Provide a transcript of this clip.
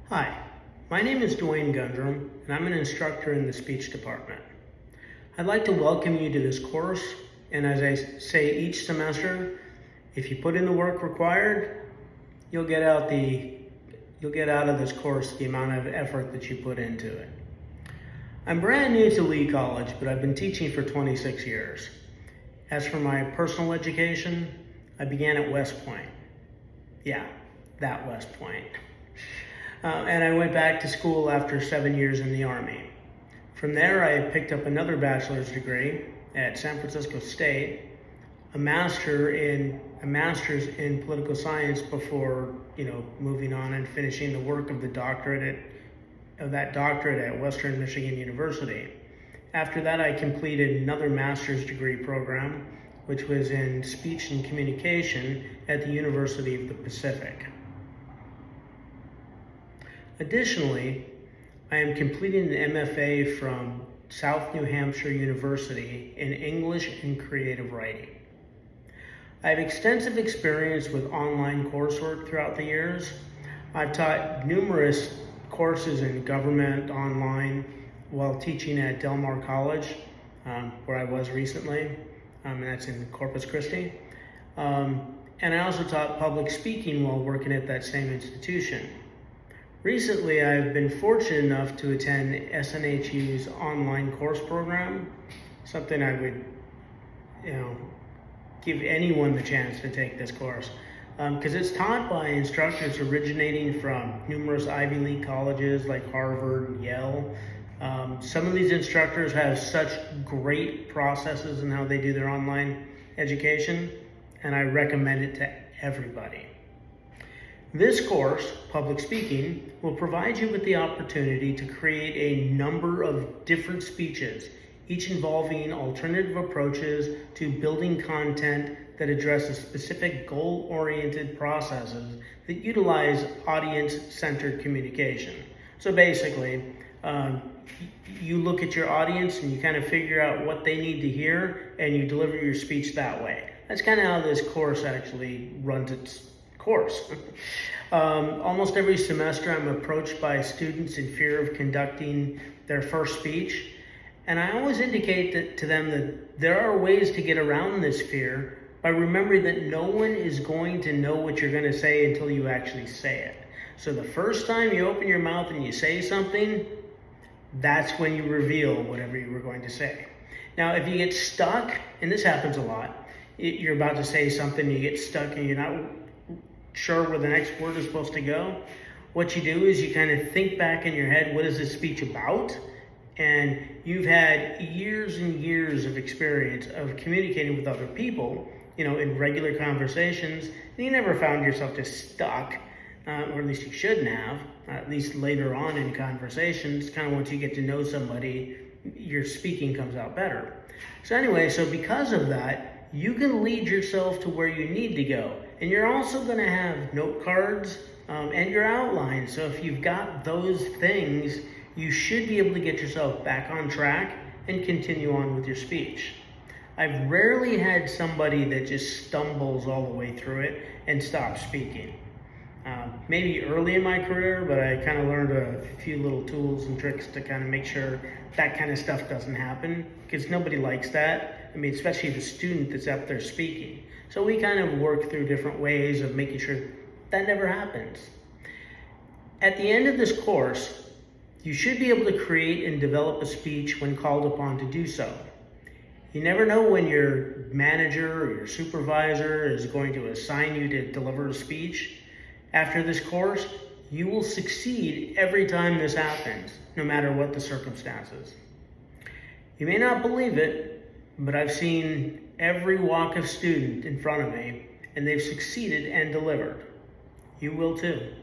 Hi, my name is Dwayne Gundrum, and I'm an instructor in the speech department. I'd like to welcome you to this course, and as I say each semester, if you put in the work required, you'll get out of this course the amount of effort that you put into it. I'm brand new to Lee College, but I've been teaching for 26 years. As for my personal education, I began at West Point. Yeah, that West Point. And I went back to school after 7 years in the Army. From there, I picked up another bachelor's degree at San Francisco State, a master's in political science before, moving on and finishing the work of that doctorate at Western Michigan University. After that, I completed another master's degree program, which was in speech and communication at the University of the Pacific. Additionally, I am completing an MFA from South New Hampshire University in English and Creative Writing. I have extensive experience with online coursework throughout the years. I've taught numerous courses in government online while teaching at Del Mar College, where I was recently, and that's in Corpus Christi. And I also taught public speaking while working at that same institution. Recently, I've been fortunate enough to attend SNHU's online course program, something I would, give anyone the chance to take this course, because it's taught by instructors originating from numerous Ivy League colleges like Harvard and Yale. Some of these instructors have such great processes in how they do their online education, and I recommend it to everybody. This course, Public Speaking, will provide you with the opportunity to create a number of different speeches, each involving alternative approaches to building content that addresses specific goal-oriented processes that utilize audience-centered communication. So basically, you look at your audience and you kind of figure out what they need to hear and you deliver your speech that way. That's kind of how this course actually runs its course. Almost every semester I'm approached by students in fear of conducting their first speech, and I always indicate to them that there are ways to get around this fear by remembering that no one is going to know what you're going to say until you actually say it. So the first time you open your mouth and you say something, that's when you reveal whatever you were going to say. Now, if you get stuck, and this happens a lot, you're about to say something, you get stuck and you're not sure where the next word is supposed to go, what you do is you kind of think back in your head, what is this speech about? And you've had years and years of experience of communicating with other people, in regular conversations, and you never found yourself just stuck, or at least you shouldn't have, at least later on in conversations. Kind of once you get to know somebody, your speaking comes out better. So anyway, because of that, you can lead yourself to where you need to go. And you're also going to have note cards and your outline. So if you've got those things, you should be able to get yourself back on track and continue on with your speech. I've rarely had somebody that just stumbles all the way through it and stops speaking. Maybe early in my career, but I kind of learned a few little tools and tricks to kind of make sure that kind of stuff doesn't happen, because nobody likes that. I mean, especially the student that's up there speaking. So we kind of work through different ways of making sure that never happens. At the end of this course, you should be able to create and develop a speech when called upon to do so. You never know when your manager or your supervisor is going to assign you to deliver a speech. After this course, you will succeed every time this happens, no matter what the circumstances. You may not believe it, but I've seen every walk of student in front of me, and they've succeeded and delivered. You will too.